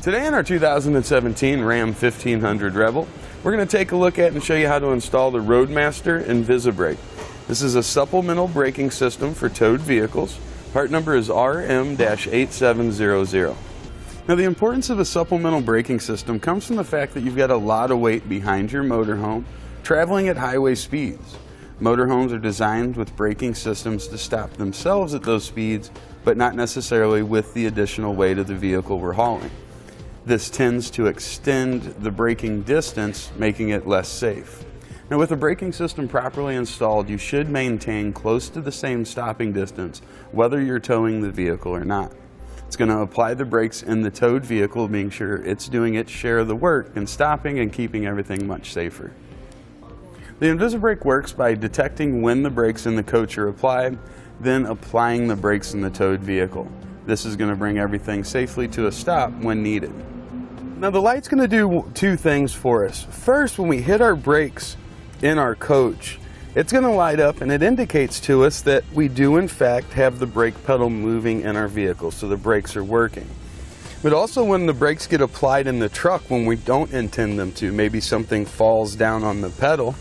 Today in our 2017 Ram 1500 Rebel, we're going to take a look at and show you how to install the Roadmaster InvisiBrake. This is a supplemental braking system for towed vehicles. Part number is RM-8700. Now, the importance of a supplemental braking system comes from the fact that you've got a lot of weight behind your motorhome traveling at highway speeds. Motorhomes are designed with braking systems to stop themselves at those speeds, but not necessarily with the additional weight of the vehicle we're hauling. This tends to extend the braking distance, making it less safe. Now, with a braking system properly installed, you should maintain close to the same stopping distance, whether you're towing the vehicle or not. It's going to apply the brakes in the towed vehicle, making sure it's doing its share of the work and stopping and keeping everything much safer. The InvisiBrake works by detecting when the brakes in the coach are applied, then applying the brakes in the towed vehicle. This is going to bring everything safely to a stop when needed. Now, the light's going to do two things for us. First, when we hit our brakes in our coach, it's going to light up and it indicates to us that we do in fact have the brake pedal moving in our vehicle, so the brakes are working. But also when the brakes get applied in the truck when we don't intend them to, maybe something falls down on the pedal,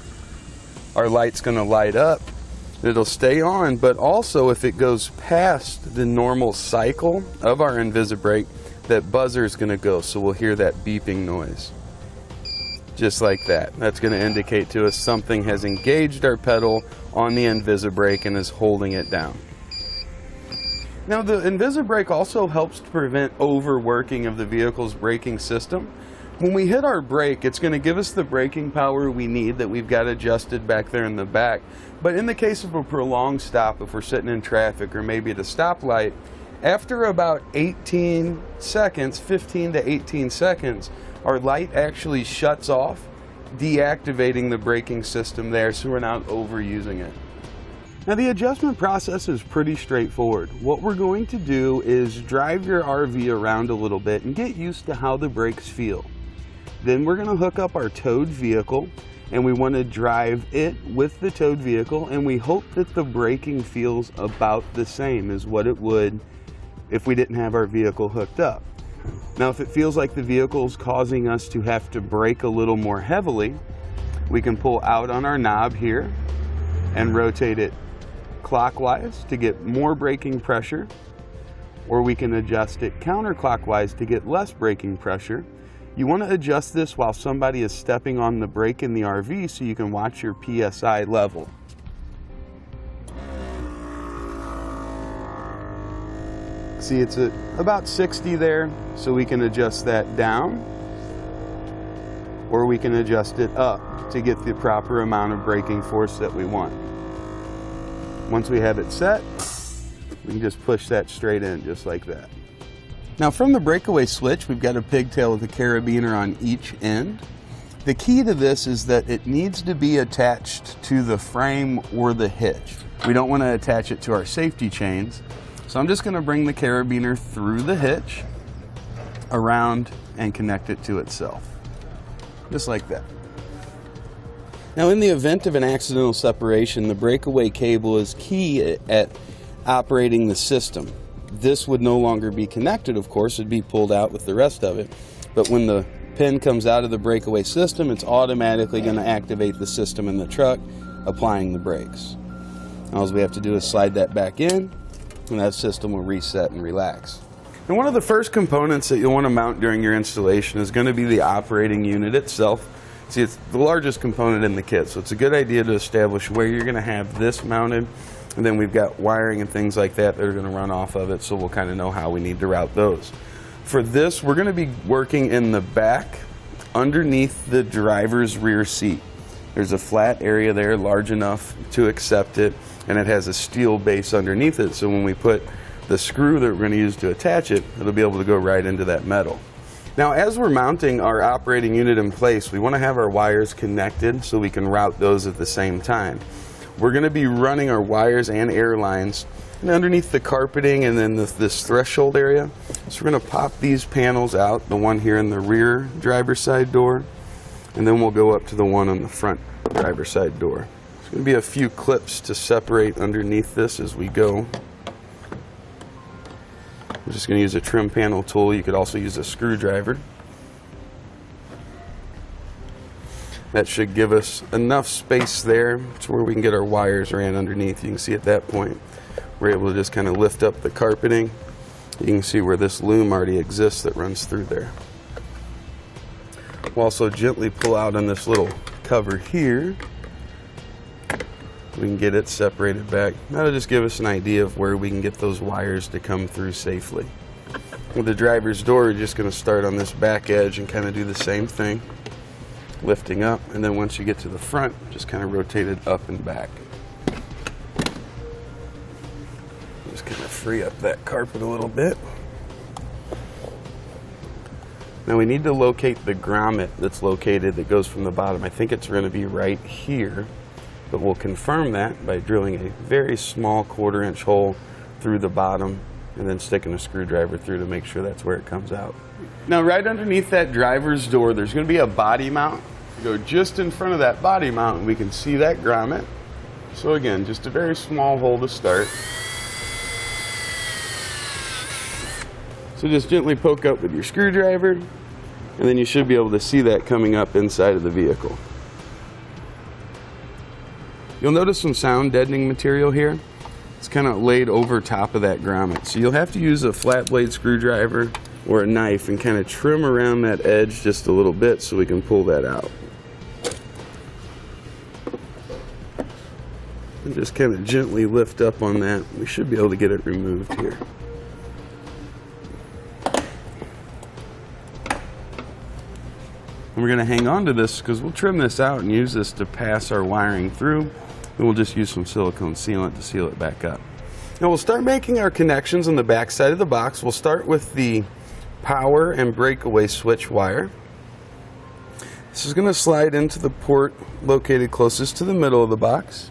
our light's going to light up. It'll stay on, but also if it goes past the normal cycle of our InvisiBrake, that buzzer is going to go, so we'll hear that beeping noise. Just like that. That's going to indicate to us something has engaged our pedal on the InvisiBrake and is holding it down. Now, the InvisiBrake also helps to prevent overworking of the vehicle's braking system. When we hit our brake, it's going to give us the braking power we need that we've got adjusted back there in the back. But in the case of a prolonged stop, if we're sitting in traffic or maybe at a stoplight, after about 18 seconds, 15 to 18 seconds, our light actually shuts off, deactivating the braking system there so we're not overusing it. Now, the adjustment process is pretty straightforward. What we're going to do is drive your RV around a little bit and get used to how the brakes feel. Then we're going to hook up our towed vehicle and we want to drive it with the towed vehicle, and we hope that the braking feels about the same as what it would if we didn't have our vehicle hooked up. Now, if it feels like the vehicle's causing us to have to brake a little more heavily, we can pull out on our knob here and rotate it clockwise to get more braking pressure, or we can adjust it counterclockwise to get less braking pressure. You want to adjust this while somebody is stepping on the brake in the RV so you can watch your PSI level. See, it's at about 60 there, so we can adjust that down, or we can adjust it up to get the proper amount of braking force that we want. Once we have it set, we can just push that straight in just like that. Now, from the Breakaway switch, we've got a pigtail with a carabiner on each end. The key to this is that it needs to be attached to the frame or the hitch. We don't want to attach it to our safety chains. So I'm just going to bring the carabiner through the hitch, around, and connect it to itself. Just like that. Now, in the event of an accidental separation, the breakaway cable is key at operating the system. This would no longer be connected, of course, it'd be pulled out with the rest of it. But when the pin comes out of the breakaway system, it's automatically going to activate the system in the truck, applying the brakes. All we have to do is slide that back in, and that system will reset and relax. And one of the first components that you'll want to mount during your installation is going to be the operating unit itself. See, it's the largest component in the kit, so it's a good idea to establish where you're going to have this mounted, and then we've got wiring and things like that that are going to run off of it, so we'll kind of know how we need to route those. For this, we're going to be working in the back underneath the driver's rear seat. There's a flat area there large enough to accept it, and it has a steel base underneath it, so when we put the screw that we're going to use to attach it, it'll be able to go right into that metal. Now, as we're mounting our operating unit in place, we want to have our wires connected so we can route those at the same time. We're going to be running our wires and air lines underneath the carpeting and then this threshold area. So we're going to pop these panels out, the one here in the rear driver's side door, and then we'll go up to the one on the front driver's side door. There's going to be a few clips to separate underneath this as we go. I'm just going to use a trim panel tool. You could also use a screwdriver. That should give us enough space there to where we can get our wires ran underneath. You can see at that point we're able to just kind of lift up the carpeting. You can see where this loom already exists that runs through there. We'll also gently pull out on this little cover here. We can get it separated back. That'll just give us an idea of where we can get those wires to come through safely. With the driver's door, we're just going to start on this back edge and kind of do the same thing, lifting up, and then once you get to the front, just kind of rotate it up and back. Just kind of free up that carpet a little bit. Now we need to locate the grommet that's located that goes from the bottom. I think it's going to be right here, but we'll confirm that by drilling a very small 1/4 inch hole through the bottom and then sticking a screwdriver through to make sure that's where it comes out. Now right underneath that driver's door, there's going to be a body mount. Go just in front of that body mount and we can see that grommet. So again, just a very small hole to start. So just gently poke up with your screwdriver, and then you should be able to see that coming up inside of the vehicle. You'll notice some sound deadening material here. It's kind of laid over top of that grommet. So you'll have to use a flat blade screwdriver or a knife and kind of trim around that edge just a little bit so we can pull that out. And just kind of gently lift up on that. We should be able to get it removed here. And we're going to hang on to this because we'll trim this out and use this to pass our wiring through. And we'll just use some silicone sealant to seal it back up. Now we'll start making our connections on the back side of the box. We'll start with the power and breakaway switch wire. This is going to slide into the port located closest to the middle of the box.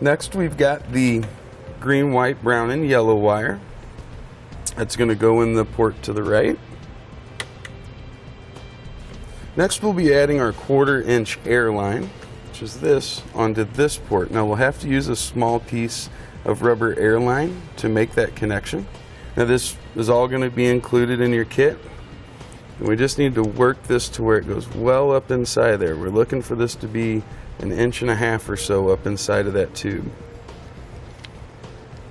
Next, we've got the green, white, brown, and yellow wire. That's going to go in the port to the right. Next, we'll be adding our 1/4 inch air line, which is this, onto this port. Now, we'll have to use a small piece of rubber air line to make that connection. Now, this is all going to be included in your kit. And we just need to work this to where it goes well up inside there. We're looking for this to be 1.5 inches or so up inside of that tube.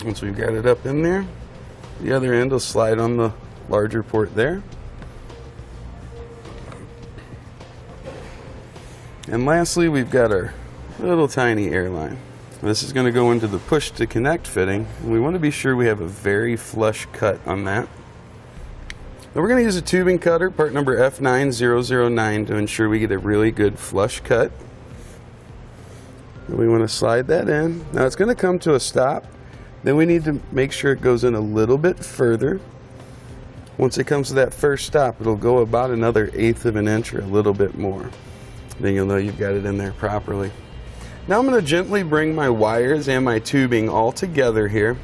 Once we've got it up in there, the other end will slide on the larger port there. And lastly, we've got our little tiny air line. This is going to go into the push to connect fitting, and we want to be sure we have a very flush cut on that. Now we're going to use a tubing cutter, part number F9009, to ensure we get a really good flush cut. We want to slide that in. Now it's going to come to a stop. Then we need to make sure it goes in a little bit further. Once it comes to that first stop, it'll go about another 1/8 of an inch or a little bit more. Then you'll know you've got it in there properly. Now I'm going to gently bring my wires and my tubing all together here.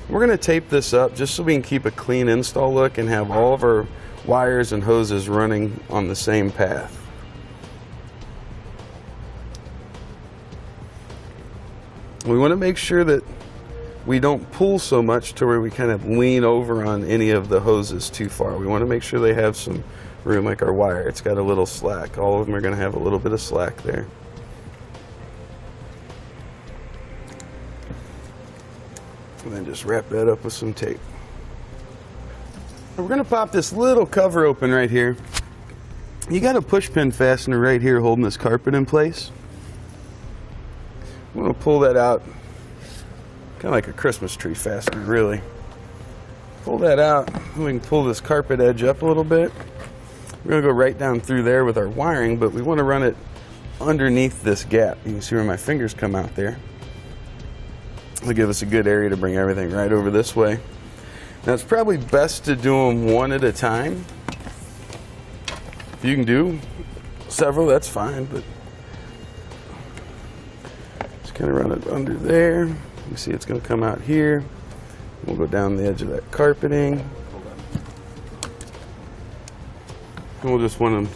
We're going to tape this up just so we can keep a clean install look and have all of our wires and hoses running on the same path. We want to make sure that we don't pull so much to where we kind of lean over on any of the hoses too far. We want to make sure they have some room, like our wire. It's got a little slack. All of them are going to have a little bit of slack there. And then just wrap that up with some tape. We're going to pop this little cover open right here. You got a push pin fastener right here holding this carpet in place. I'm going to pull that out, kind of like a Christmas tree fastener, really. Pull that out, and we can pull this carpet edge up a little bit. We're going to go right down through there with our wiring, but we want to run it underneath this gap. You can see where my fingers come out there. It'll give us a good area to bring everything right over this way. Now it's probably best to do them one at a time. If you can do several, that's fine, but just kind of run it under there. You see it's going to come out here. We'll go down the edge of that carpeting. And we'll just want them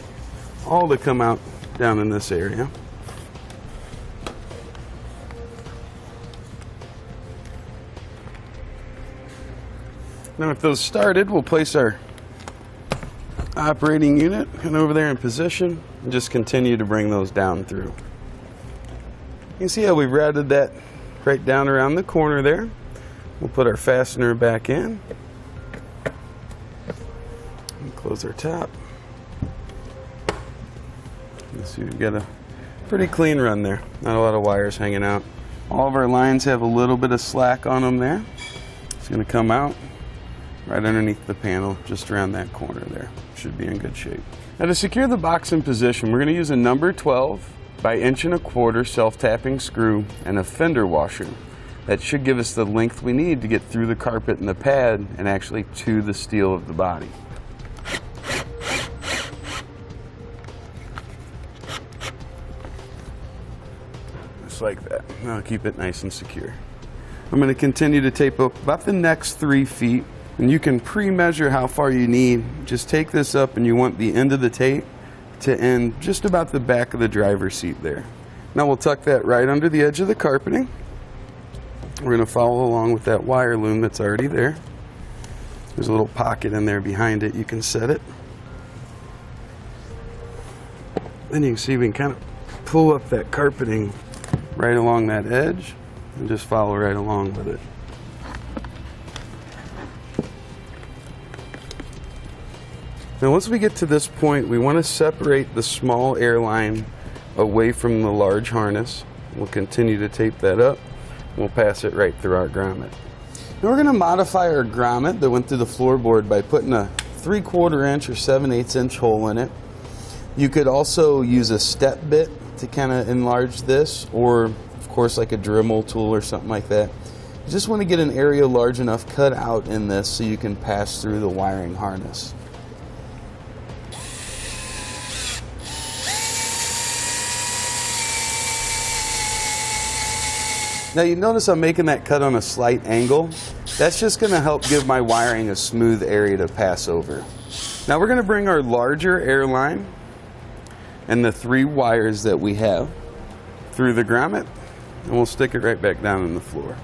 all to come out down in this area. Now with those started, we'll place our operating unit and over there in position and just continue to bring those down through. You can see how we've routed that right down around the corner there. We'll put our fastener back in and close our top. You see we've got a pretty clean run there, not a lot of wires hanging out. All of our lines have a little bit of slack on them there. It's going to come out right underneath the panel, just around that corner there. Should be in good shape. Now to secure the box in position, we're going to use a number 12 by 1¼ inch self-tapping screw and a fender washer. That should give us the length we need to get through the carpet and the pad and actually to the steel of the body. Just like that. I'll keep it nice and secure. I'm going to continue to tape up about the next 3 feet. And you can pre-measure how far you need. Just take this up and you want the end of the tape to end just about the back of the driver's seat there. Now we'll tuck that right under the edge of the carpeting. We're going to follow along with that wire loom that's already there. There's a little pocket in there behind it. You can set it. Then you can see we can kind of pull up that carpeting right along that edge and just follow right along with it. Now once we get to this point, we want to separate the small airline away from the large harness. We'll continue to tape that up. We'll pass it right through our grommet. Now we're going to modify our grommet that went through the floorboard by putting a 3/4 inch or 7/8 inch hole in it. You could also use a step bit to kind of enlarge this, or of course like a Dremel tool or something like that. You just want to get an area large enough cut out in this so you can pass through the wiring harness. Now you notice I'm making that cut on a slight angle. That's just going to help give my wiring a smooth area to pass over. Now we're going to bring our larger airline and the 3 wires that we have through the grommet, and we'll stick it right back down in the floor.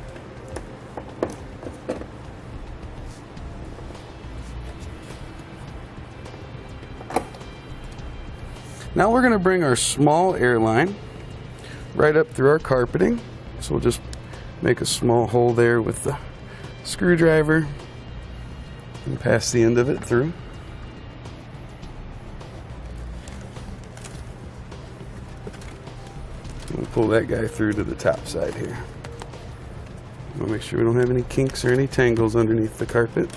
Now we're going to bring our small airline right up through our carpeting. So we'll just make a small hole there with the screwdriver and pass the end of it through. We'll pull that guy through to the top side here. We'll make sure we don't have any kinks or any tangles underneath the carpet.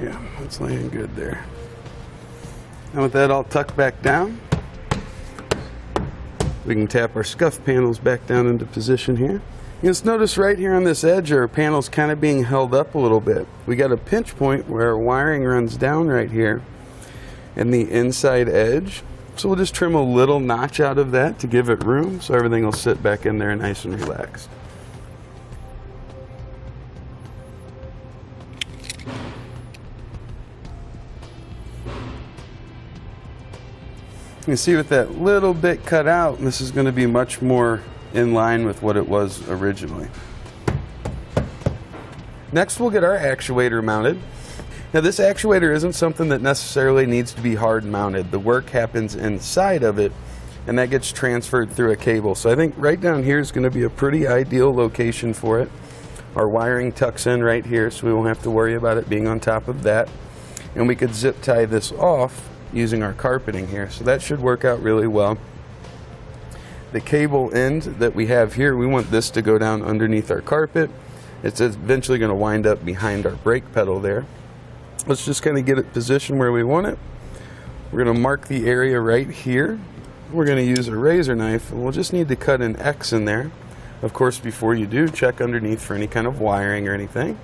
Yeah, that's laying good there. And with that all tucked back down, we can tap our scuff panels back down into position here. You just notice right here on this edge our panel's kind of being held up a little bit. We got a pinch point where our wiring runs down right here and the inside edge. So we'll just trim a little notch out of that to give it room so everything will sit back in there nice and relaxed. You can see with that little bit cut out, this is going to be much more in line with what it was originally. Next we'll get our actuator mounted. Now this actuator isn't something that necessarily needs to be hard mounted. The work happens inside of it and that gets transferred through a cable. So I think right down here is going to be a pretty ideal location for it. Our wiring tucks in right here so we won't have to worry about it being on top of that. And we could zip tie this off using our carpeting here, so that should work out really well. The cable end that we have here, we want this to go down underneath our carpet. It's eventually going to wind up behind our brake pedal there. Let's just kind of get it positioned where we want it. We're going to mark the area right here. We're going to use a razor knife and we'll just need to cut an X in there. Of course, before you do, check underneath for any kind of wiring or anything.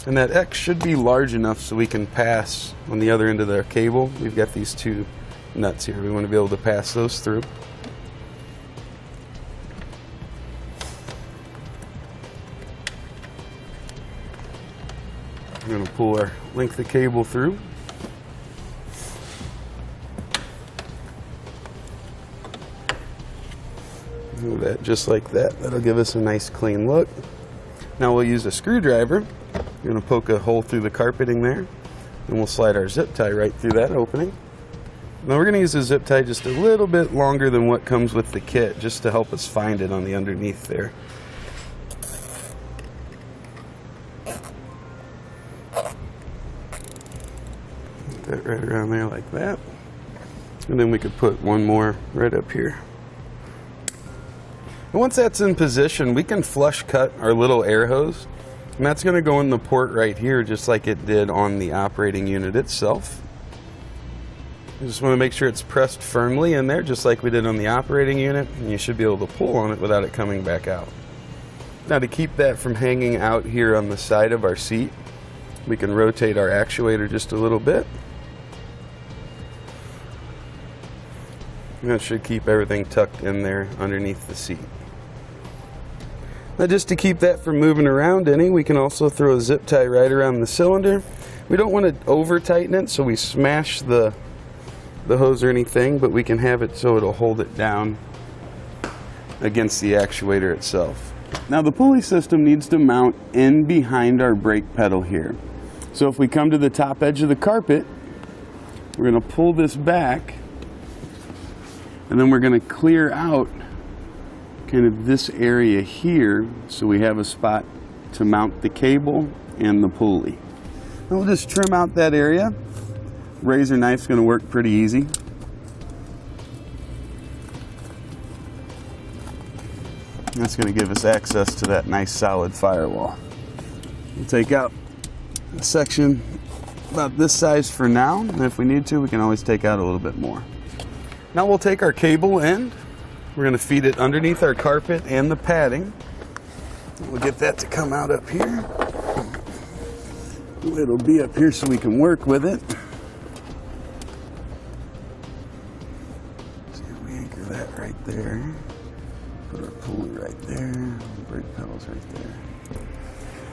And that X should be large enough so we can pass on the other end of the cable. We've got these 2 nuts here. We want to be able to pass those through. We're going to pull our length of cable through. Move that just like that. That'll give us a nice clean look. Now we'll use a screwdriver. We're going to poke a hole through the carpeting there, and we'll slide our zip tie right through that opening. Now we're going to use a zip tie just a little bit longer than what comes with the kit, just to help us find it on the underneath there. Put that right around there like that. And then we could put one more right up here. And once that's in position, we can flush cut our little air hose. And that's going to go in the port right here, just like it did on the operating unit itself. You just want to make sure it's pressed firmly in there, just like we did on the operating unit, and you should be able to pull on it without it coming back out. Now, to keep that from hanging out here on the side of our seat, we can rotate our actuator just a little bit. And that should keep everything tucked in there underneath the seat. Now, just to keep that from moving around any, we can also throw a zip tie right around the cylinder. We don't want to over tighten it so we smash the hose or anything, but we can have it so it'll hold it down against the actuator itself. Now, the pulley system needs to mount in behind our brake pedal here. So if we come to the top edge of the carpet, we're going to pull this back, and then we're going to clear out kind of this area here, so we have a spot to mount the cable and the pulley. And we'll just trim out that area. Razor knife's going to work pretty easy. That's going to give us access to that nice solid firewall. We'll take out a section about this size for now, and if we need to, we can always take out a little bit more. Now we'll take our cable end. We're going to feed it underneath our carpet and the padding. We'll get that to come out up here. It'll be up here so we can work with it. So we anchor that right there. Put our pulley right there. Brake pedals right there.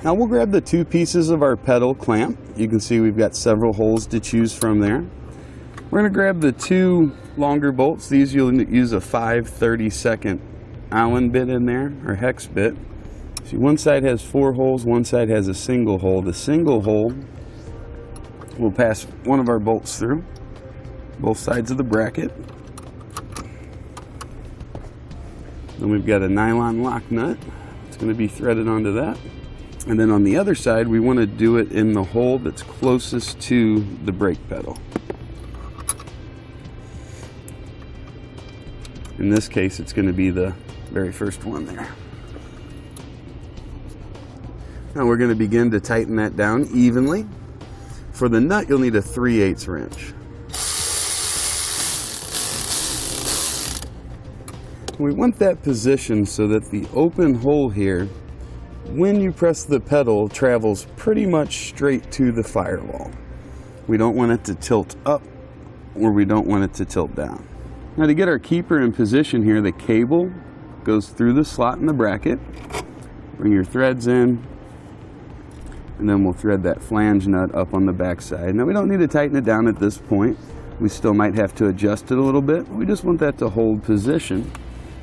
Now we'll grab the two pieces of our pedal clamp. You can see we've got several holes to choose from there. We're going to grab the two longer bolts. These you'll use a 5/32 Allen bit in there, or hex bit. See, one side has 4 holes, one side has a single hole. The single hole will pass one of our bolts through, both sides of the bracket. Then we've got a nylon lock nut. It's going to be threaded onto that. And then on the other side, we want to do it in the hole that's closest to the brake pedal. In this case, it's going to be the very first one there. Now we're going to begin to tighten that down evenly. For the nut, you'll need a 3/8 wrench. We want that positioned so that the open hole here, when you press the pedal, travels pretty much straight to the firewall. We don't want it to tilt up, or we don't want it to tilt down. Now, to get our keeper in position here, the cable goes through the slot in the bracket. Bring your threads in, and then we'll thread that flange nut up on the back side. Now, we don't need to tighten it down at this point. We still might have to adjust it a little bit. We just want that to hold position.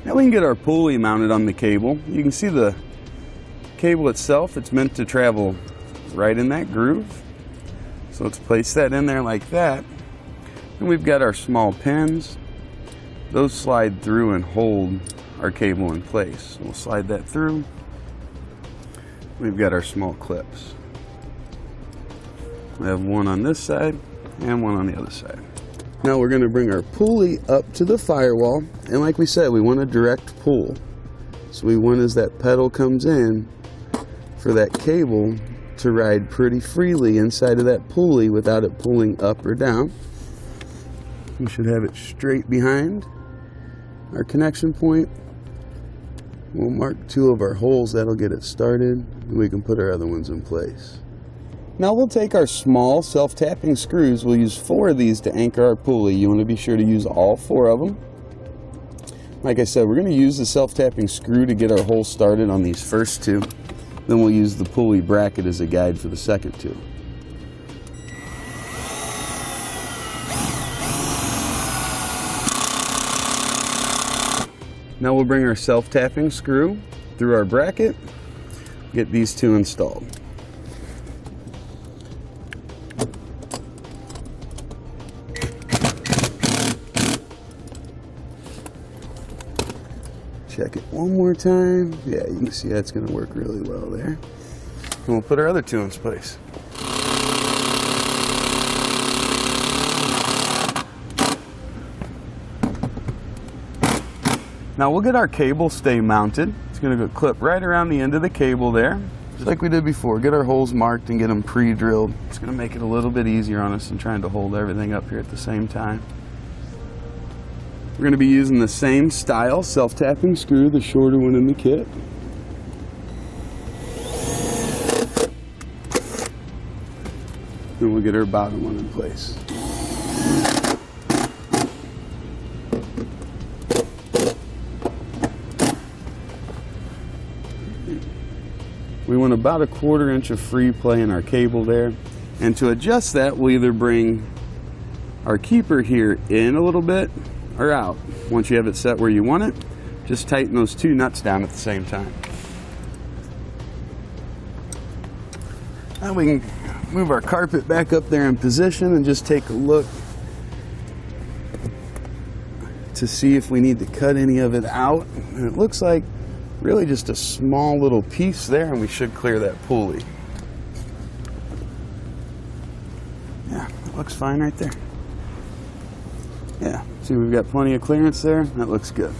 Now we can get our pulley mounted on the cable. You can see the cable itself. It's meant to travel right in that groove. So let's place that in there like that. And we've got our small pins. Those slide through and hold our cable in place. So we'll slide that through. We've got our small clips. We have one on this side and one on the other side. Now we're going to bring our pulley up to the firewall, and like we said, we want a direct pull. So we want, as that pedal comes in, for that cable to ride pretty freely inside of that pulley without it pulling up or down. We should have it straight behind our connection point. We'll mark 2 of our holes. That'll get it started, and we can put our other ones in place. Now we'll take our small self-tapping screws. We'll use 4 of these to anchor our pulley. You want to be sure to use all 4 of them. Like I said, we're going to use the self-tapping screw to get our hole started on these first 2. Then we'll use the pulley bracket as a guide for the second 2. Now we'll bring our self-tapping screw through our bracket, get these two installed. Check it one more time. Yeah, you can see that's going to work really well there. And we'll put our other two in place. Now we'll get our cable stay mounted. It's going to go clip right around the end of the cable there, just like we did before. Get our holes marked and get them pre-drilled. It's going to make it a little bit easier on us than trying to hold everything up here at the same time. We're going to be using the same style self-tapping screw, the shorter one in the kit. Then we'll get our bottom one in place. We want about 1/4 inch of free play in our cable there. And to adjust that, we'll either bring our keeper here in a little bit or out. Once you have it set where you want it, just tighten those two nuts down at the same time. Now we can move our carpet back up there in position and just take a look to see if we need to cut any of it out. And it looks like really just a small little piece there, and we should clear that pulley. Yeah, it looks fine right there. Yeah, see, we've got plenty of clearance there. That looks good.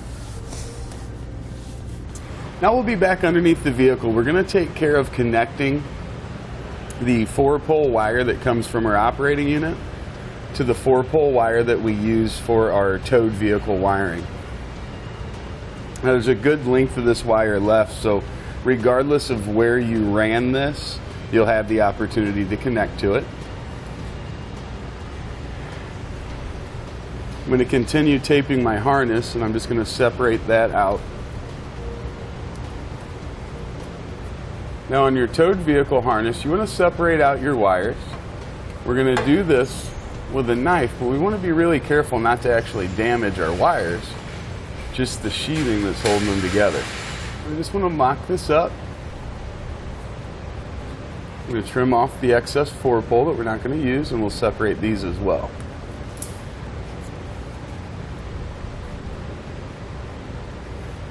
Now we'll be back underneath the vehicle. We're going to take care of connecting the 4-pole wire that comes from our operating unit to the 4-pole wire that we use for our towed vehicle wiring. Now there's a good length of this wire left, so regardless of where you ran this, you'll have the opportunity to connect to it. I'm going to continue taping my harness, and I'm just going to separate that out. Now on your towed vehicle harness, you want to separate out your wires. We're going to do this with a knife, but we want to be really careful not to actually damage our wires, just the sheathing that's holding them together. We just want to mock this up. I'm going to trim off the excess 4-pole that we're not going to use, and we'll separate these as well.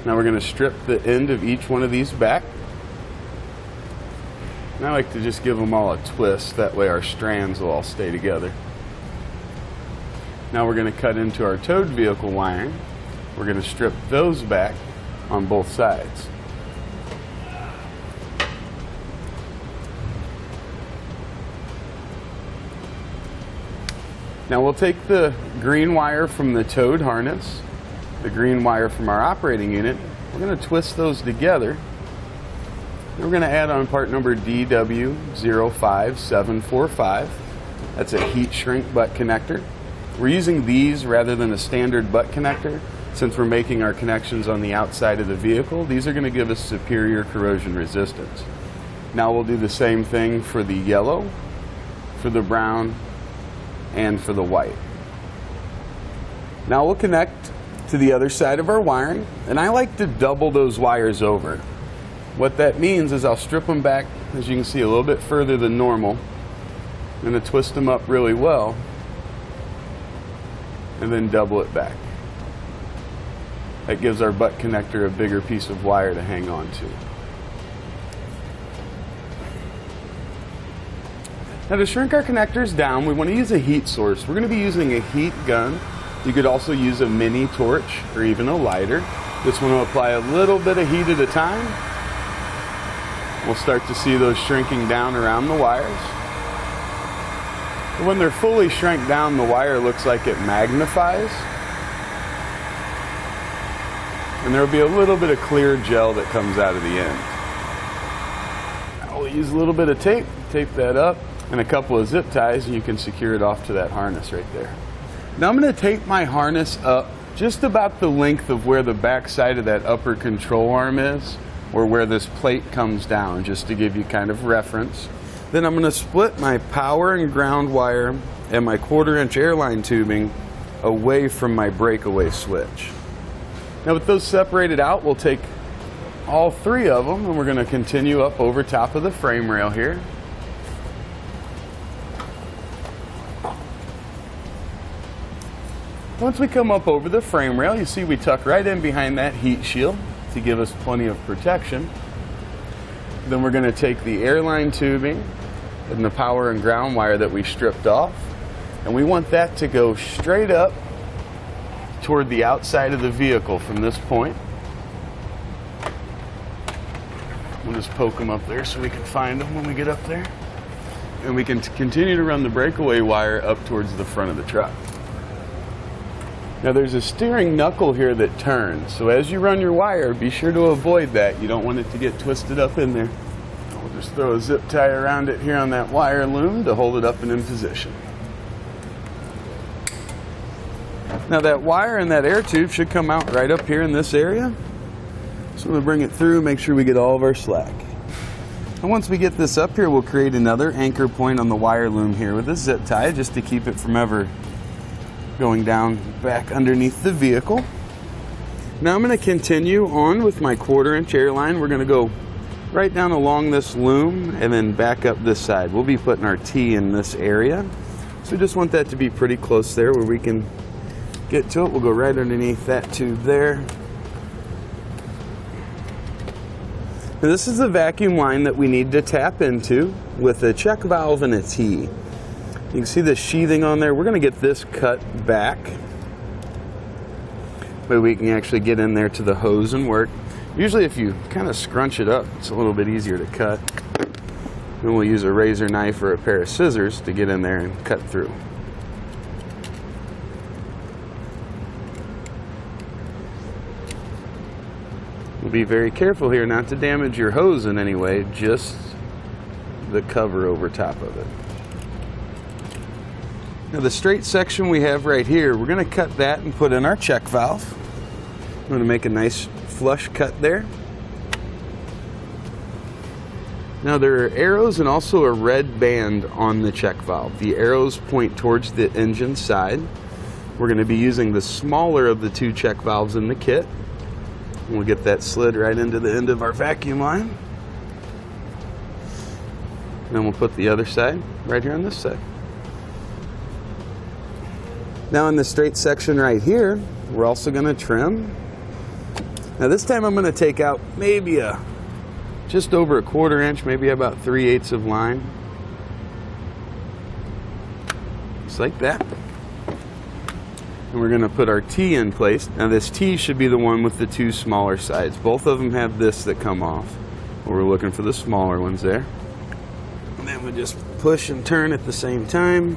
Now we're going to strip the end of each one of these back. And I like to just give them all a twist, that way our strands will all stay together. Now we're going to cut into our towed vehicle wiring. We're going to strip those back on both sides. Now we'll take the green wire from the towed harness, the green wire from our operating unit. We're going to twist those together. And we're going to add on part number DW05745. That's a heat shrink butt connector. We're using these rather than a standard butt connector. Since we're making our connections on the outside of the vehicle, these are going to give us superior corrosion resistance. Now we'll do the same thing for the yellow, for the brown, and for the white. Now we'll connect to the other side of our wiring, and I like to double those wires over. What that means is I'll strip them back, as you can see, a little bit further than normal. I'm going to twist them up really well, and then double it back. That gives our butt connector a bigger piece of wire to hang on to. Now to shrink our connectors down, we want to use a heat source. We're going to be using a heat gun. You could also use a mini torch or even a lighter. Just want to apply a little bit of heat at a time. We'll start to see those shrinking down around the wires. When they're fully shrank down, the wire looks like it magnifies. And there will be a little bit of clear gel that comes out of the end. I'll use a little bit of tape that up, and a couple of zip ties, and you can secure it off to that harness right there. Now I'm going to tape my harness up just about the length of where the back side of that upper control arm is, or where this plate comes down, just to give you kind of reference. Then I'm going to split my power and ground wire and my 1/4 inch airline tubing away from my breakaway switch. Now with those separated out, we'll take all three of them and we're going to continue up over top of the frame rail here. Once we come up over the frame rail, you see we tuck right in behind that heat shield to give us plenty of protection. Then we're going to take the airline tubing and the power and ground wire that we stripped off, and we want that to go straight up toward the outside of the vehicle from this point. We'll just poke them up there so we can find them when we get up there. And we can continue to run the breakaway wire up towards the front of the truck. Now there's a steering knuckle here that turns, so as you run your wire, be sure to avoid that. You don't want it to get twisted up in there. We'll just throw a zip tie around it here on that wire loom to hold it up and in position. Now that wire and that air tube should come out right up here in this area. So we'll bring it through, make sure we get all of our slack. And once we get this up here, we'll create another anchor point on the wire loom here with a zip tie just to keep it from ever going down back underneath the vehicle. Now I'm going to continue on with my 1/4" airline. We're going to go right down along this loom and then back up this side. We'll be putting our T in this area, so we just want that to be pretty close there where we can get to it. We'll go right underneath that tube there. Now this is the vacuum line that we need to tap into with a check valve and a T. You can see the sheathing on there. We're going to get this cut back, but we can actually get in there to the hose and work. Usually if you kind of scrunch it up, it's a little bit easier to cut. Then we'll use a razor knife or a pair of scissors to get in there and cut through. We'll be very careful here not to damage your hose in any way, just the cover over top of it. Now the straight section we have right here, we're going to cut that and put in our check valve. I'm going to make a nice flush cut there. Now there are arrows and also a red band on the check valve. The arrows point towards the engine side. We're going to be using the smaller of the 2 check valves in the kit. We'll get that slid right into the end of our vacuum line. And then we'll put the other side right here on this side. Now in the straight section right here, we're also going to trim. Now this time I'm going to take out maybe just over a 1/4", maybe about 3/8 of line. Just like that. And we're going to put our T in place. Now this T should be the one with the 2 smaller sides. Both of them have this that come off. We're looking for the smaller ones there. And then we just push and turn at the same time.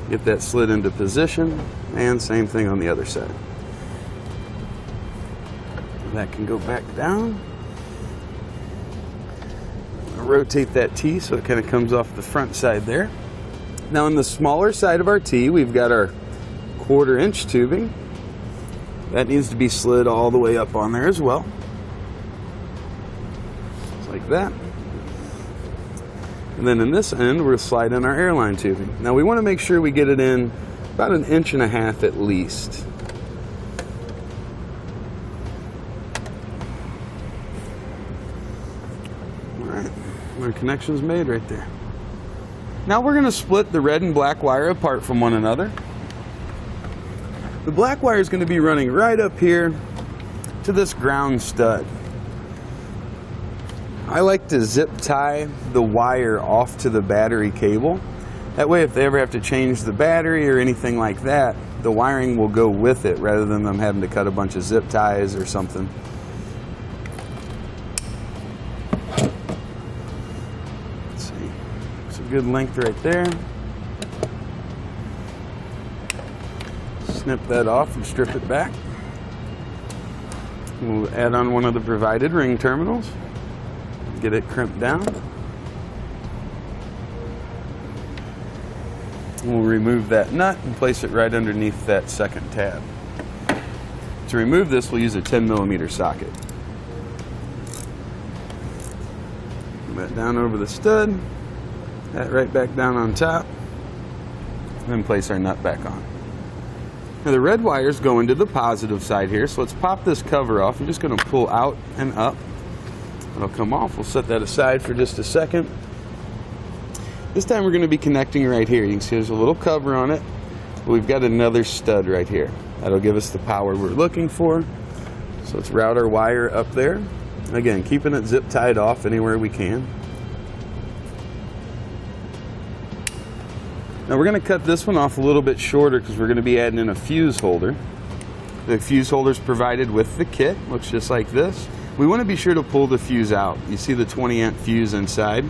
Get that slid into position, and same thing on the other side. That can go back down. I'll rotate that T so it kind of comes off the front side there. Now on the smaller side of our T, we've got our 1/4" tubing. That needs to be slid all the way up on there as well. Just like that. And then in this end, we'll slide in our airline tubing. Now we want to make sure we get it in about 1.5 inches at least. All right, our connection's made right there. Now we're going to split the red and black wire apart from one another. The black wire is going to be running right up here to this ground stud. I like to zip tie the wire off to the battery cable. That way if they ever have to change the battery or anything like that, the wiring will go with it rather than them having to cut a bunch of zip ties or something. Let's see, it's a good length right there. Snip that off and strip it back. We'll add on one of the provided ring terminals. Get it crimped down. We'll remove that nut and place it right underneath that second tab. To remove this, we'll use a 10mm socket. Put that down over the stud, that right back down on top, and then place our nut back on. Now the red wires go into the positive side here, so let's pop this cover off. I'm just going to pull out and up. It'll come off. We'll set that aside for just a second. This time we're going to be connecting right here. You can see there's a little cover on it. We've got another stud right here. That'll give us the power we're looking for. So let's route our wire up there. Again, keeping it zip tied off anywhere we can. Now we're going to cut this one off a little bit shorter because we're going to be adding in a fuse holder. The fuse holder is provided with the kit. Looks just like this. We want to be sure to pull the fuse out. You see the 20-amp fuse inside.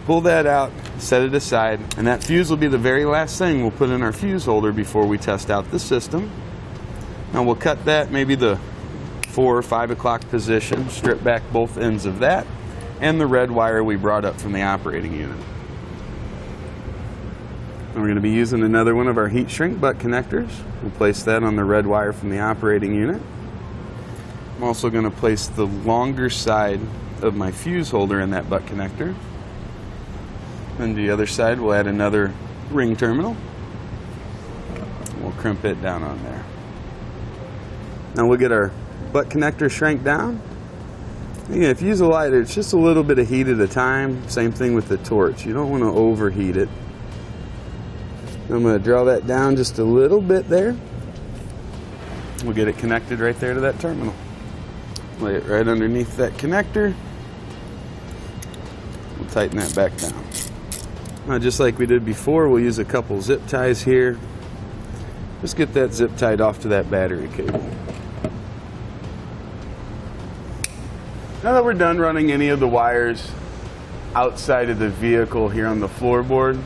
Pull that out, set it aside, and that fuse will be the very last thing we'll put in our fuse holder before we test out the system. Now we'll cut that maybe the 4 or 5 o'clock position, strip back both ends of that, and the red wire we brought up from the operating unit. And we're going to be using another one of our heat shrink butt connectors. We'll place that on the red wire from the operating unit. I'm also going to place the longer side of my fuse holder in that butt connector. And the other side we'll add another ring terminal. We'll crimp it down on there. Now we'll get our butt connector shrank down. Again, if you use a lighter, it's just a little bit of heat at a time. Same thing with the torch. You don't want to overheat it. I'm going to draw that down just a little bit there. We'll get it connected right there to that terminal. Lay it right underneath that connector. We'll tighten that back down. Now, just like we did before, we'll use a couple zip ties here. Just get that zip tied off to that battery cable. Now that we're done running any of the wires outside of the vehicle here on the floorboard,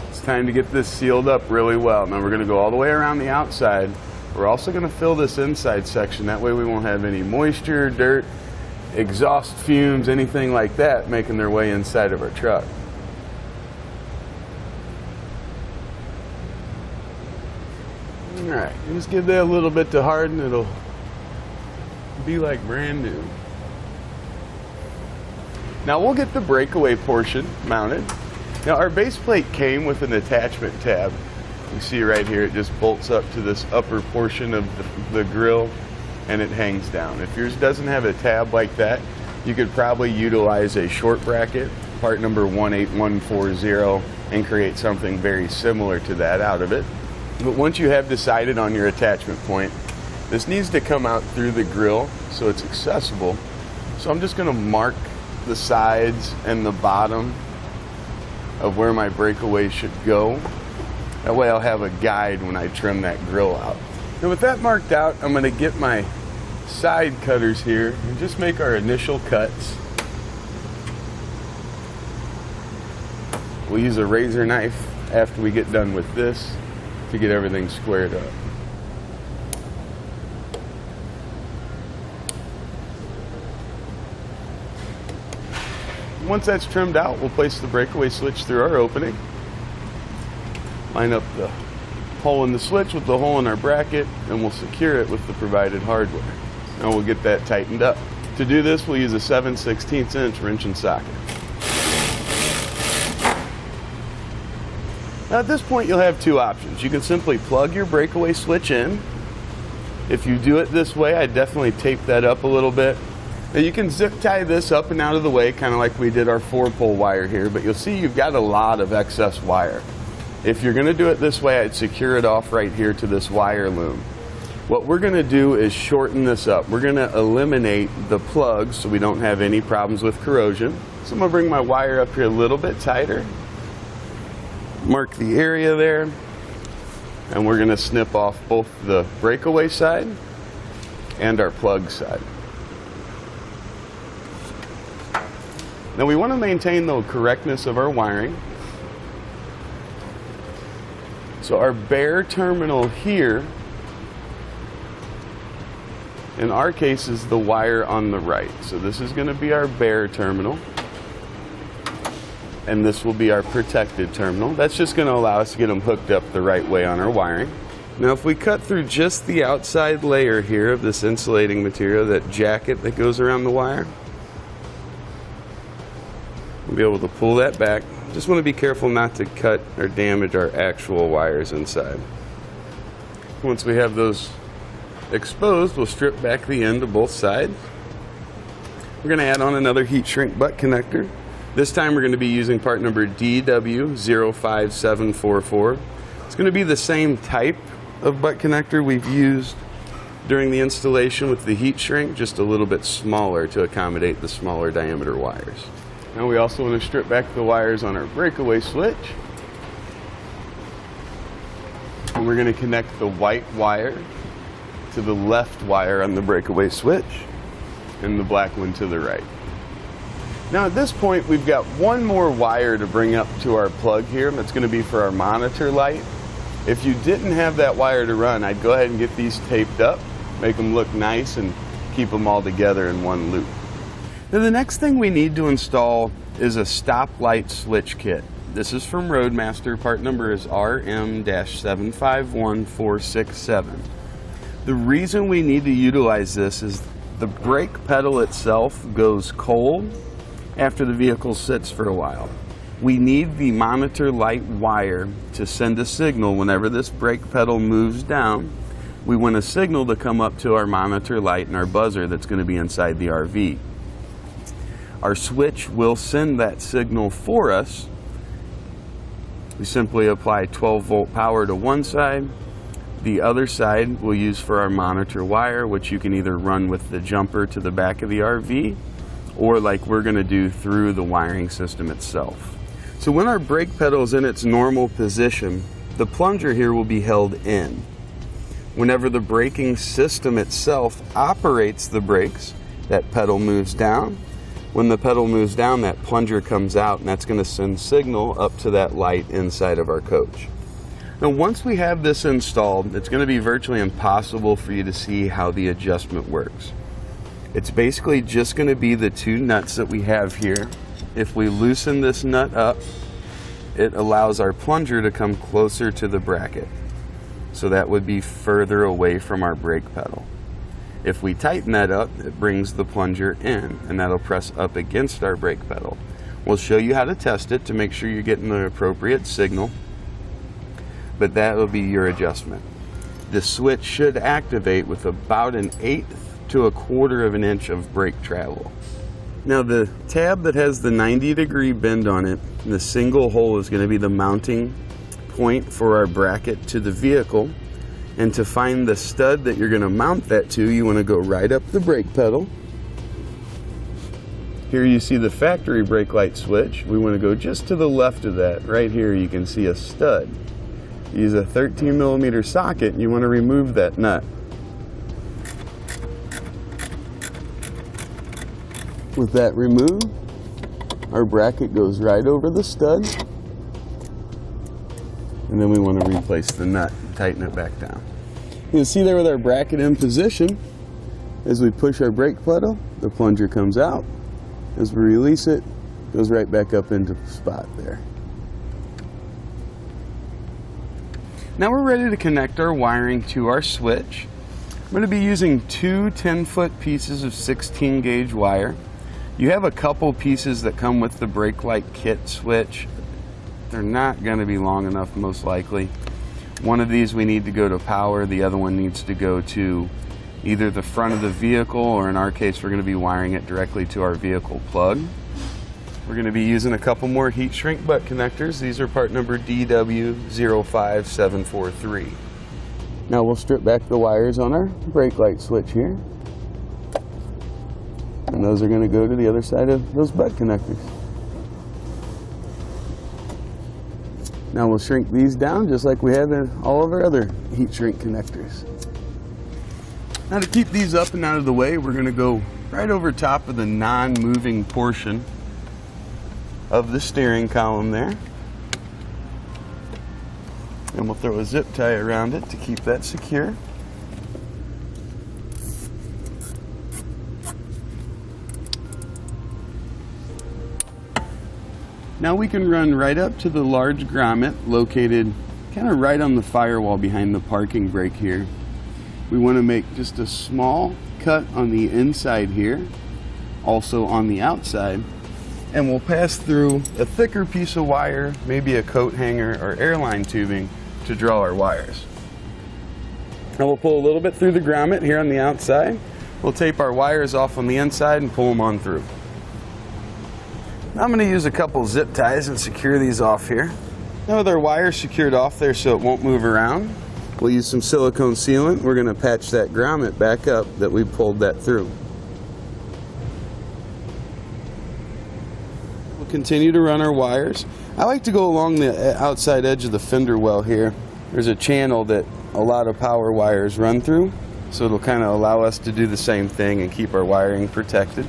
it's time to get this sealed up really well. Now we're going to go all the way around the outside. We're also going to fill this inside section. That way we won't have any moisture, dirt, exhaust fumes, anything like that making their way inside of our truck. Alright, just give that a little bit to harden. It'll be like brand new. Now we'll get the breakaway portion mounted. Now our base plate came with an attachment tab. You see right here, it just bolts up to this upper portion of the grill and it hangs down. If yours doesn't have a tab like that, you could probably utilize a short bracket, part number 18140, and create something very similar to that out of it. But once you have decided on your attachment point, this needs to come out through the grill so it's accessible. So I'm just going to mark the sides and the bottom of where my breakaway should go. That way I'll have a guide when I trim that grill out. And with that marked out, I'm going to get my side cutters here and just make our initial cuts. We'll use a razor knife after we get done with this to get everything squared up. Once that's trimmed out, we'll place the breakaway switch through our opening. Line up the hole in the switch with the hole in our bracket, and we'll secure it with the provided hardware. Now we'll get that tightened up. To do this, we'll use a 7/16 inch wrench and socket. Now at this point, you'll have two options. You can simply plug your breakaway switch in. If you do it this way, I definitely tape that up a little bit. Now you can zip tie this up and out of the way, kind of like we did our 4-pole wire here, but you'll see you've got a lot of excess wire. If you're going to do it this way, I'd secure it off right here to this wire loom. What we're going to do is shorten this up. We're going to eliminate the plugs so we don't have any problems with corrosion. So I'm going to bring my wire up here a little bit tighter. Mark the area there. And we're going to snip off both the breakaway side and our plug side. Now we want to maintain the correctness of our wiring. So our bare terminal here, in our case, is the wire on the right. So this is going to be our bare terminal. And this will be our protected terminal. That's just going to allow us to get them hooked up the right way on our wiring. Now if we cut through just the outside layer here of this insulating material, that jacket that goes around the wire, we'll be able to pull that back. Just want to be careful not to cut or damage our actual wires inside. Once we have those exposed, we'll strip back the end of both sides. We're going to add on another heat shrink butt connector. This time we're going to be using part number DW05744. It's going to be the same type of butt connector we've used during the installation with the heat shrink, just a little bit smaller to accommodate the smaller diameter wires. Now we also want to strip back the wires on our breakaway switch. And we're going to connect the white wire to the left wire on the breakaway switch and the black one to the right. Now at this point we've got one more wire to bring up to our plug here, and that's going to be for our monitor light. If you didn't have that wire to run, I'd go ahead and get these taped up, make them look nice, and keep them all together in one loop. Now the next thing we need to install is a stoplight switch kit. This is from Roadmaster. Part number is RM-751467. The reason we need to utilize this is the brake pedal itself goes cold after the vehicle sits for a while. We need the monitor light wire to send a signal whenever this brake pedal moves down. We want a signal to come up to our monitor light and our buzzer that's going to be inside the RV. Our switch will send that signal for us. We simply apply 12-volt power to one side. The other side we'll use for our monitor wire, which you can either run with the jumper to the back of the RV or like we're going to do through the wiring system itself. So when our brake pedal is in its normal position, the plunger here will be held in. Whenever the braking system itself operates the brakes, that pedal moves down. When the pedal moves down, that plunger comes out, and that's going to send signal up to that light inside of our coach. Now once we have this installed, it's going to be virtually impossible for you to see how the adjustment works. It's basically just going to be the two nuts that we have here. If we loosen this nut up, it allows our plunger to come closer to the bracket. So that would be further away from our brake pedal. If we tighten that up, it brings the plunger in, and that'll press up against our brake pedal. We'll show you how to test it to make sure you're getting the appropriate signal, but that will be your adjustment. The switch should activate with about 1/8 to 1/4 of an inch of brake travel. Now the tab that has the 90-degree bend on it, the single hole is going to be the mounting point for our bracket to the vehicle. And to find the stud that you're going to mount that to, you want to go right up the brake pedal. Here you see the factory brake light switch. We want to go just to the left of that. Right here you can see a stud. Use a 13mm socket, and you want to remove that nut. With that removed, our bracket goes right over the stud. And then we want to replace the nut and tighten it back down. You can see there with our bracket in position, as we push our brake pedal, the plunger comes out. As we release it, it goes right back up into the spot there. Now we're ready to connect our wiring to our switch. I'm going to be using two 10-foot pieces of 16-gauge wire. You have a couple pieces that come with the brake light kit switch. They're not going to be long enough, most likely. One of these we need to go to power, the other one needs to go to either the front of the vehicle, or in our case we're going to be wiring it directly to our vehicle plug. We're going to be using a couple more heat shrink butt connectors. These are part number DW05743. Now we'll strip back the wires on our brake light switch here. And those are going to go to the other side of those butt connectors. Now we'll shrink these down just like we have in all of our other heat shrink connectors. Now to keep these up and out of the way, we're going to go right over top of the non-moving portion of the steering column there. And we'll throw a zip tie around it to keep that secure. Now we can run right up to the large grommet located kind of right on the firewall behind the parking brake here. We want to make just a small cut on the inside here, also on the outside, and we'll pass through a thicker piece of wire, maybe a coat hanger or airline tubing, to draw our wires. Now we'll pull a little bit through the grommet here on the outside. We'll tape our wires off on the inside and pull them on through. Now I'm going to use a couple zip ties and secure these off here. Now with our wires secured off there so it won't move around, we'll use some silicone sealant. We're going to patch that grommet back up that we pulled that through. We'll continue to run our wires. I like to go along the outside edge of the fender well here. There's a channel that a lot of power wires run through, so it'll kind of allow us to do the same thing and keep our wiring protected.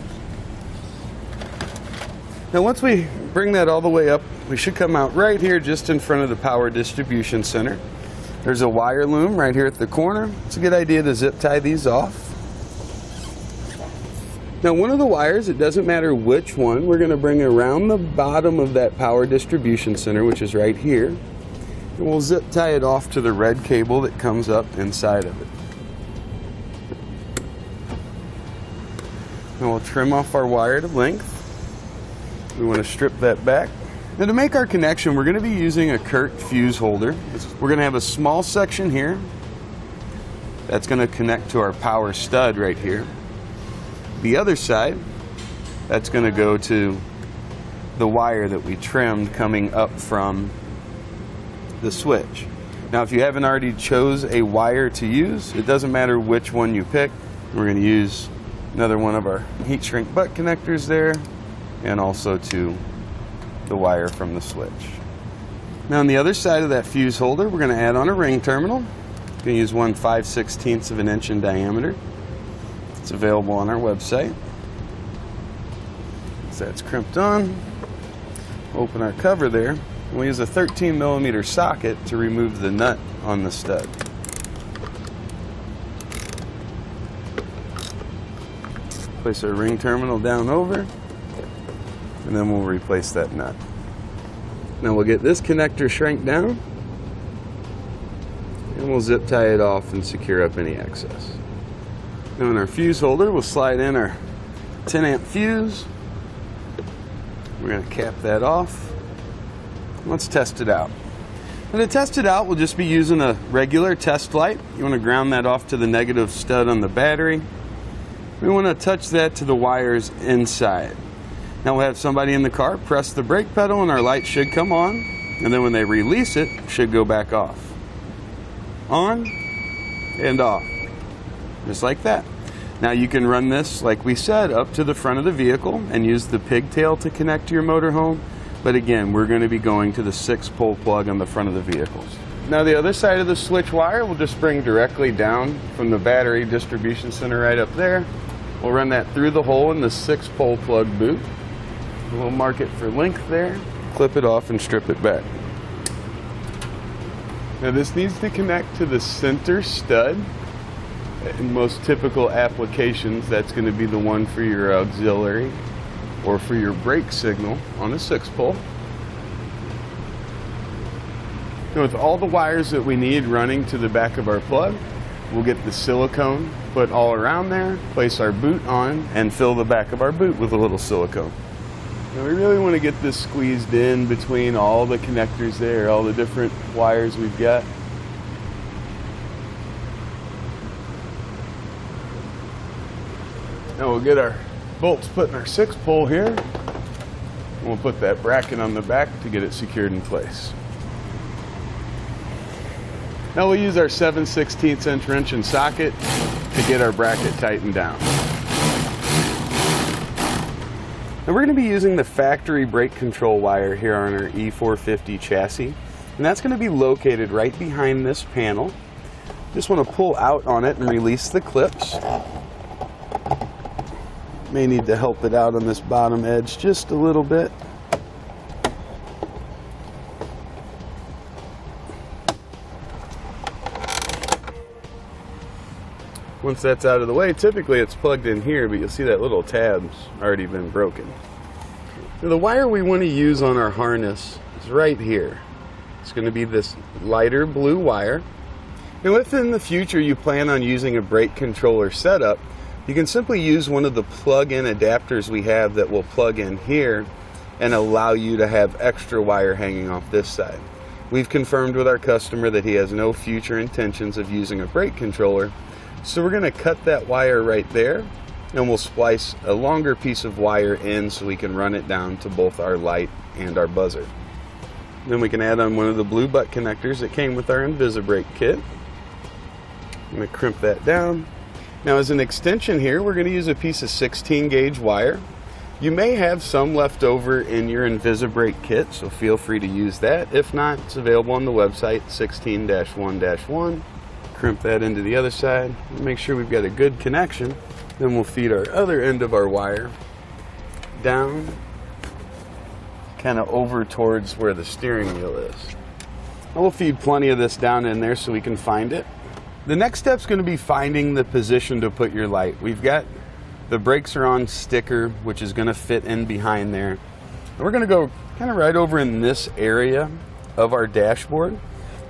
Now once we bring that all the way up, we should come out right here just in front of the power distribution center. There's a wire loom right here at the corner. It's a good idea to zip tie these off. Now one of the wires, it doesn't matter which one, we're going to bring around the bottom of that power distribution center, which is right here. And we'll zip tie it off to the red cable that comes up inside of it. And we'll trim off our wire to length. We want to strip that back. Now to make our connection, we're going to be using a Curt fuse holder. We're going to have a small section here. That's going to connect to our power stud right here. The other side, that's going to go to the wire that we trimmed coming up from the switch. Now if you haven't already chose a wire to use, it doesn't matter which one you pick. We're going to use another one of our heat shrink butt connectors there, and also to the wire from the switch. Now on the other side of that fuse holder, we're going to add on a ring terminal. We're going to use one 5/16 of an inch in diameter. It's available on our website. So that's crimped on. Open our cover there. We'll use a 13mm socket to remove the nut on the stud. Place our ring terminal down over, and then we'll replace that nut. Now we'll get this connector shrank down, and we'll zip tie it off and secure up any excess. Now in our fuse holder, we'll slide in our 10-amp fuse. We're going to cap that off. Let's test it out. And to test it out, we'll just be using a regular test light. You want to ground that off to the negative stud on the battery. We want to touch that to the wires inside. Now we'll have somebody in the car press the brake pedal and our light should come on, and then when they release it, it should go back off. On and off. Just like that. Now you can run this, like we said, up to the front of the vehicle and use the pigtail to connect to your motorhome. But again, we're going to be going to the 6-pole plug on the front of the vehicles. Now the other side of the switch wire we'll just bring directly down from the battery distribution center right up there. We'll run that through the hole in the 6-pole plug boot. We'll mark it for length there, clip it off and strip it back. Now this needs to connect to the center stud. In most typical applications, that's going to be the one for your auxiliary or for your brake signal on a 6-pole. Now with all the wires that we need running to the back of our plug, we'll get the silicone put all around there, place our boot on, and fill the back of our boot with a little silicone. Now we really want to get this squeezed in between all the connectors there, all the different wires we've got. Now we'll get our bolts put in our 6-pole here, and we'll put that bracket on the back to get it secured in place. Now we'll use our 7/16 inch wrench and socket to get our bracket tightened down. Now we're going to be using the factory brake control wire here on our E450 chassis, and that's going to be located right behind this panel. Just want to pull out on it and release the clips. May need to help it out on this bottom edge just a little bit. Once that's out of the way, typically it's plugged in here, but you'll see that little tab's already been broken. Now the wire we want to use on our harness is right here. It's going to be this lighter blue wire. Now if in the future you plan on using a brake controller setup, you can simply use one of the plug-in adapters we have that will plug in here and allow you to have extra wire hanging off this side. We've confirmed with our customer that he has no future intentions of using a brake controller, so we're going to cut that wire right there, and we'll splice a longer piece of wire in so we can run it down to both our light and our buzzer. Then we can add on one of the blue butt connectors that came with our InvisiBrake kit. I'm going to crimp that down. Now as an extension here, we're going to use a piece of 16 gauge wire. You may have some left over in your InvisiBrake kit, so feel free to use that. If not, it's available on the website, 16-1-1. Crimp that into the other side. Make sure we've got a good connection. Then we'll feed our other end of our wire down, kind of over towards where the steering wheel is. And we'll feed plenty of this down in there so we can find it. The next step is going to be finding the position to put your light. We've got the brakes are on sticker, which is going to fit in behind there. And we're going to go kind of right over in this area of our dashboard.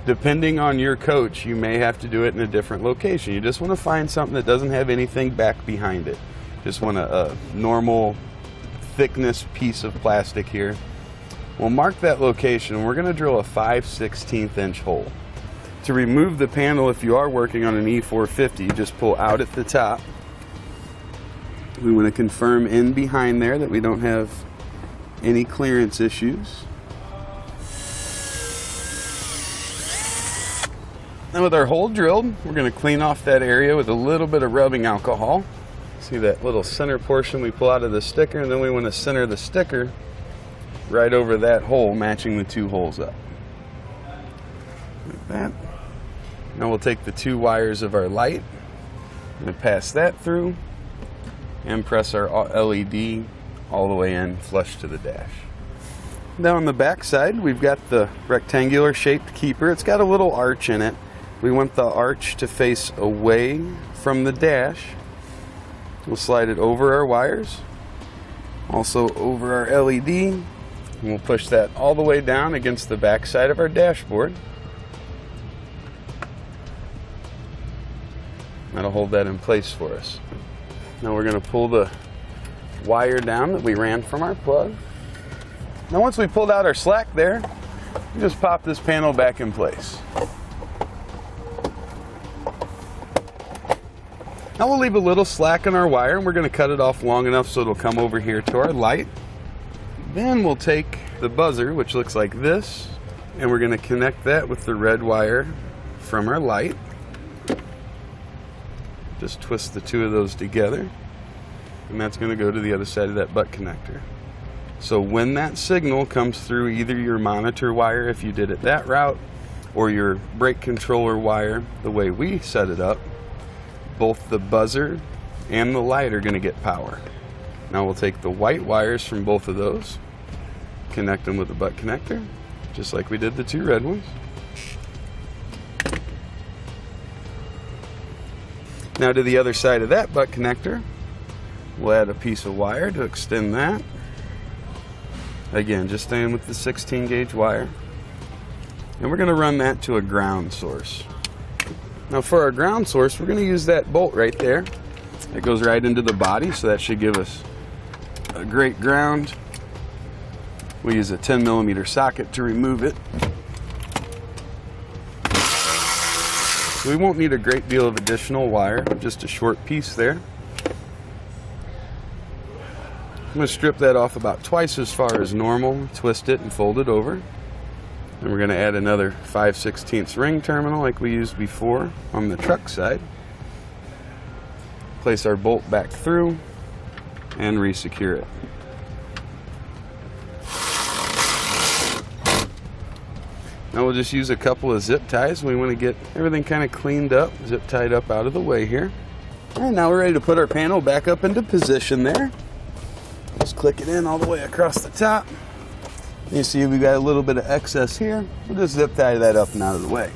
Depending on your coach, you may have to do it in a different location. You just want to find something that doesn't have anything back behind it. Just want a normal thickness piece of plastic here. We'll mark that location, and we're going to drill a 5/16 inch hole. To remove the panel, if you are working on an E450, you just pull out at the top. We want to confirm in behind there that we don't have any clearance issues. And with our hole drilled, we're going to clean off that area with a little bit of rubbing alcohol. See that little center portion we pull out of the sticker, and then we want to center the sticker right over that hole, matching the two holes up. Like that. Now we'll take the two wires of our light and pass that through and press our LED all the way in flush to the dash. Now on the back side, we've got the rectangular shaped keeper. It's got a little arch in it. We want the arch to face away from the dash. We'll slide it over our wires, also over our LED, and we'll push that all the way down against the back side of our dashboard. That'll hold that in place for us. Now we're going to pull the wire down that we ran from our plug. Now once we pulled out our slack there, we just pop this panel back in place. Now we'll leave a little slack in our wire, and we're going to cut it off long enough so it'll come over here to our light. Then we'll take the buzzer, which looks like this, and we're going to connect that with the red wire from our light. Just twist the two of those together, and that's going to go to the other side of that butt connector. So when that signal comes through either your monitor wire, if you did it that route, or your brake controller wire, the way we set it up, both the buzzer and the light are going to get power. Now we'll take the white wires from both of those, connect them with the butt connector, just like we did the two red ones. Now to the other side of that butt connector, we'll add a piece of wire to extend that. Again, just staying with the 16 gauge wire. And we're going to run that to a ground source. Now for our ground source, we're going to use that bolt right there. It goes right into the body, so that should give us a great ground. We use a 10mm socket to remove it. So we won't need a great deal of additional wire, just a short piece there. I'm going to strip that off about twice as far as normal, twist it and fold it over. And we're going to add another 5/16 ring terminal like we used before on the truck side. Place our bolt back through and re-secure it. Now we'll just use a couple of zip ties. We want to get everything kind of cleaned up, zip tied up out of the way here. And now we're ready to put our panel back up into position there. Just click it in all the way across the top. You see we got a little bit of excess here. We'll just zip tie that up and out of the way.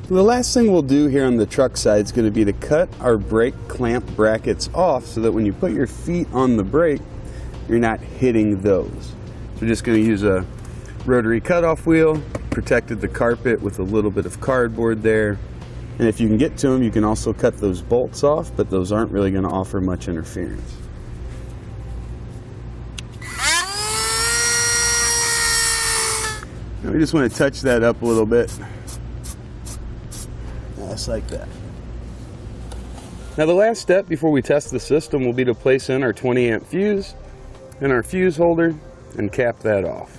The last thing we'll do here on the truck side is going to be to cut our brake clamp brackets off so that when you put your feet on the brake, you're not hitting those. So we're just going to use a rotary cutoff wheel, protected the carpet with a little bit of cardboard there. And if you can get to them, you can also cut those bolts off, but those aren't really going to offer much interference. Now we just want to touch that up a little bit. Just like that. Now the last step before we test the system will be to place in our 20 amp fuse and our fuse holder and cap that off.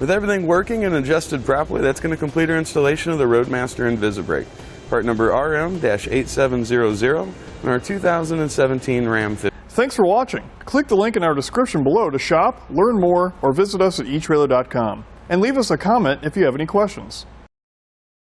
With everything working and adjusted properly, that's going to complete our installation of the Roadmaster InvisiBrake. Part number RM-8700 and our 2017 Ram 50. Thanks for watching. Click the link in our description below to shop, learn more, or visit us at etrailer.com. And leave us a comment if you have any questions.